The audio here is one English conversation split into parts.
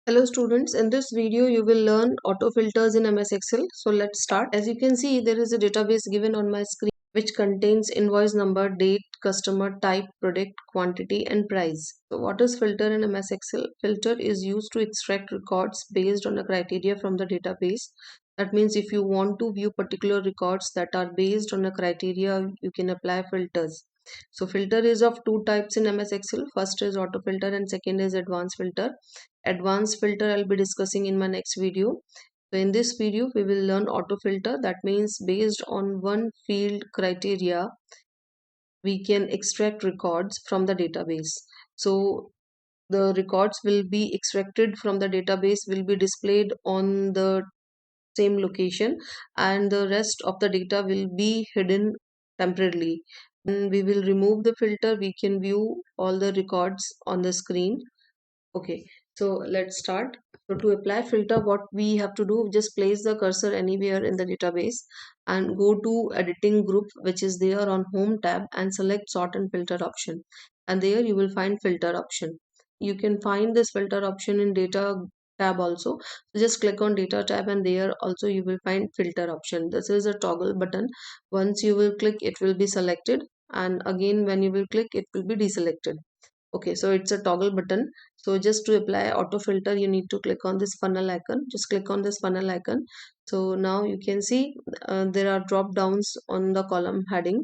Hello students, in this video you will learn auto filters in MS Excel. So let's start. As you can see, there is a database given on my screen which contains invoice number, date, customer, type, product, quantity and price. So what is filter in MS Excel? Filter is used to extract records based on a criteria from the database. That means if you want to view particular records that are based on a criteria, you can apply filters. So filter is of two types in MS Excel. First is auto filter and second is advanced filter. Advanced filter I'll be discussing in my next video. So in this video we will learn auto filter. That means based on one field criteria we can extract records from the database. So the records will be extracted from the database, will be displayed on the same location, and the rest of the data will be hidden temporarily. When we will remove the filter, we can view all the records on the screen. Okay, so let's start. So to apply filter, what we have to do, just place the cursor anywhere in the database and go to editing group, which is there on home tab, and select sort and filter option. And there you will find filter option. You can find this filter option in data tab also. So just click on data tab and there also you will find filter option. This is a toggle button. Once you will click, it will be selected, and again when you will click, it will be deselected. Okay, so it's a toggle button. So just to apply auto filter, you need to click on this funnel icon. Just click on this funnel icon. So now you can see there are drop downs on the column heading.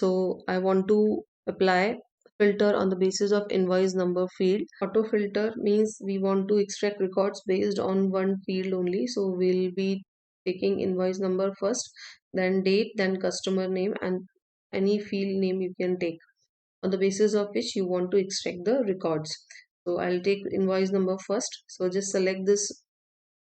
So I want to apply filter on the basis of invoice number field. Auto filter means we want to extract records based on one field only. So we'll be taking invoice number first, then date, then customer name, and any field name you can take on the basis of which you want to extract the records. So I'll take invoice number first. So just select this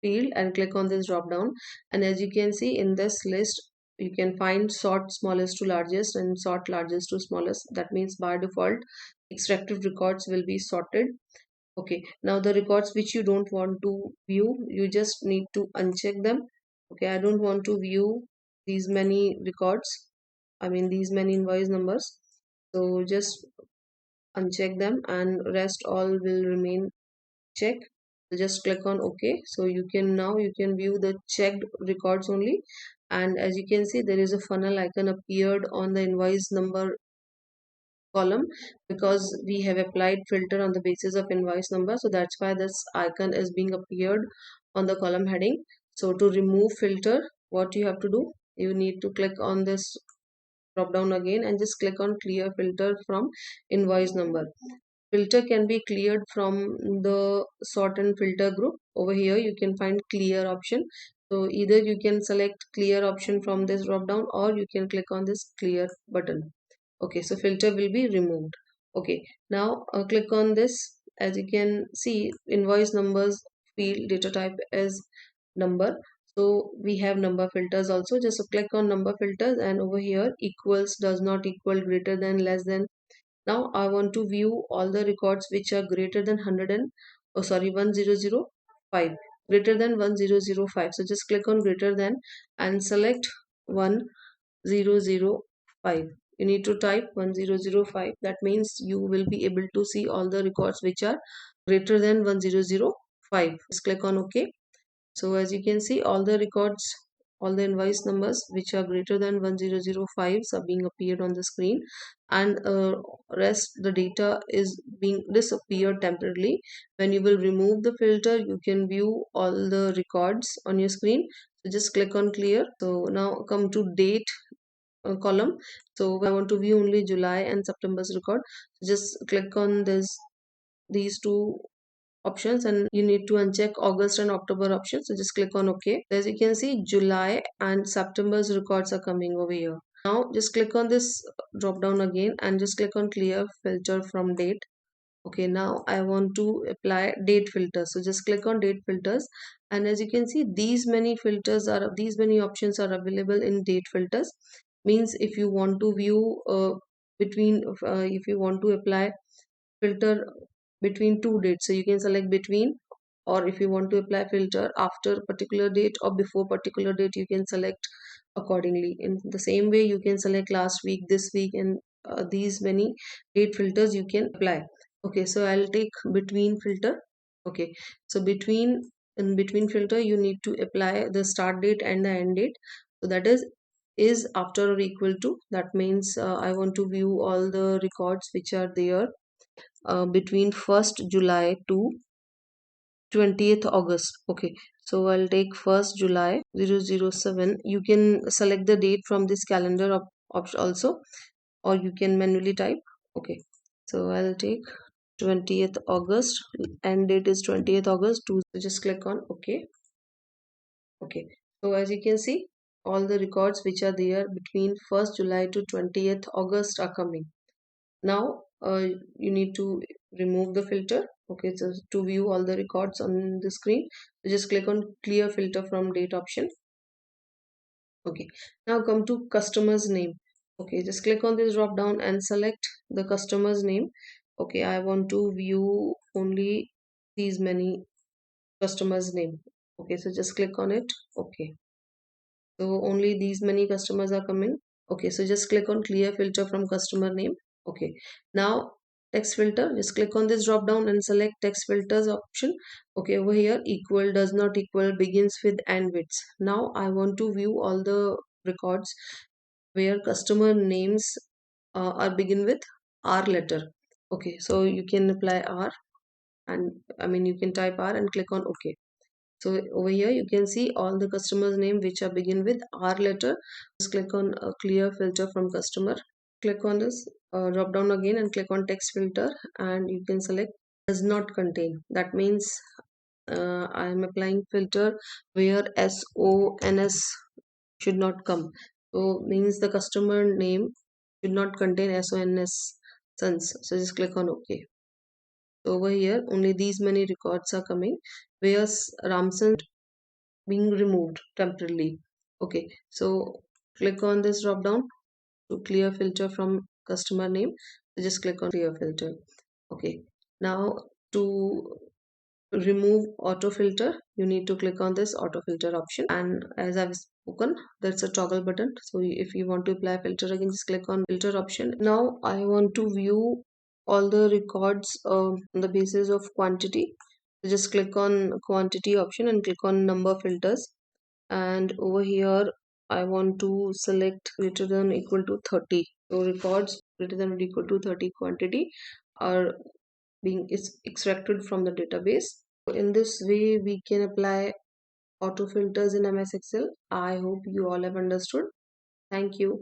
field and click on this drop down, and as you can see in this list you can find sort smallest to largest and sort largest to smallest. That means by default extracted records will be sorted. Okay, now the records which you don't want to view, you just need to uncheck them. Okay, I don't want to view these many records, I mean these many invoice numbers. So just uncheck them and rest all will remain checked. So just click on OK. So you can now you can view the checked records only, and as you can see there is a funnel icon appeared on the invoice number column because we have applied filter on the basis of invoice number, so that's why this icon is being appeared on the column heading. So to remove filter, what you have to do, you need to click on this drop down again and just click on clear filter from invoice number. Filter can be cleared from the sort and filter group. Over here you can find clear option. So either you can select clear option from this drop down or you can click on this clear button. Okay, so filter will be removed. Okay, now click on this. As you can see, invoice numbers field data type is number. So we have number filters also. Just click on number filters and over here equals, does not equal, greater than, less than. Now I want to view all the records which are greater than 1005, greater than 1005. So just click on greater than and select 1005. You need to type 1005. That means you will be able to see all the records which are greater than 1005. Just click on OK. So as you can see, all the records, all the invoice numbers which are greater than 1005 are being appeared on the screen, and rest the data is being disappeared temporarily. When you will remove the filter, you can view all the records on your screen. So just click on clear. So now come to date column. So I want to view only July and September's record. So just click on these two options and you need to uncheck August and October options. So just click on OK. As you can see, July and September's records are coming over here. Now just click on this drop down again and just click on clear filter from date. Okay, now I want to apply date filter. So just click on date filters, and as you can see, these many options are available in date filters. Means if you want to view if you want to apply filter between two dates, so you can select between, or if you want to apply filter after particular date or before particular date, you can select accordingly. In the same way you can select last week, this week, and these many date filters you can apply. Okay, so I'll take between filter. Okay, so in between filter you need to apply the start date and the end date. So that is after or equal to. That means I want to view all the records which are there between 1st July to 20th August. Okay, so I'll take 1st July 007. You can select the date from this calendar option also, or you can manually type. Okay, so I'll take 20th August, and date is 20th August. To just click on OK. Okay, so as you can see, all the records which are there between 1st July to 20th August are coming. Now you need to remove the filter. Okay, so to view all the records on the screen, so just click on clear filter from date option. Okay, now come to customer's name. Okay, just click on this drop down and select the customer's name. Okay, I want to view only these many customers name. Okay, so just click on it. Okay, so only these many customers are coming. Okay, so just click on clear filter from customer name. Okay, now text filter, just click on this drop down and select text filters option. Okay, over here equal, does not equal, begins with, and with. Now I want to view all the records where customer names are begin with R letter. Okay, so you can apply R, and I mean you can type R and click on OK. So over here you can see all the customers name which are begin with R letter. Just click on a clear filter from customer. Click on this drop down again and click on text filter, and you can select does not contain. That means I am applying filter where SONS should not come. So means the customer name should not contain SONS sons. So just click on OK. So over here only these many records are coming where Ramson being removed temporarily. Okay, so click on this drop down to clear filter from customer name. So just click on clear filter. Okay, now to remove auto filter you need to click on this auto filter option, and as I've spoken, that's a toggle button. So if you want to apply filter again, just click on filter option. Now I want to view all the records on the basis of quantity. So just click on quantity option and click on number filters, and over here I want to select greater than equal to 30. So records greater than or equal to 30 quantity are being is extracted from the database. In this way we can apply auto filters in MS Excel. I hope you all have understood. Thank you.